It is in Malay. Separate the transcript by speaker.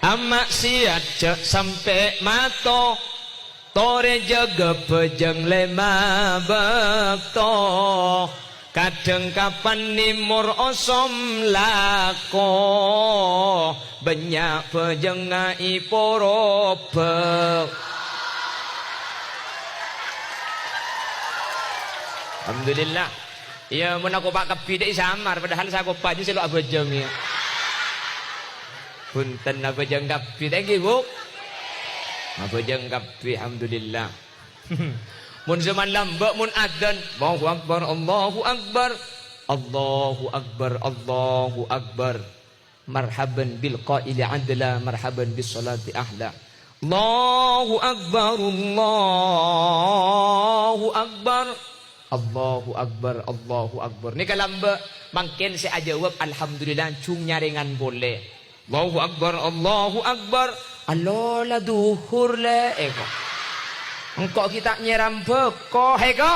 Speaker 1: Maksiat cek sampai mato tore jaga pejeng lema bekto kadang kapan nimur osom lako banyak pejeng ngai porobek. Alhamdulillah. Ya mun aku pak kepi dek samar padahal saya kopak aja selalu abejeng ya. Punten abejeng kepi thank you Bu. Abejeng kepi alhamdulillah. Mun zaman lambak mun adzan Allahu akbar Allahu akbar Allahu akbar Allahu akbar marhaban bil qaili adla marhaban bis salati ahla Allahu akbar Allahu akbar Allahu akbar Allahu akbar. Ni kalamba mangken saya jawab alhamdulillah cung nyaringan boleh. Allahu akbar Allahu akbar. Alola duhur le eko. Engkau kita nyeram beko heko.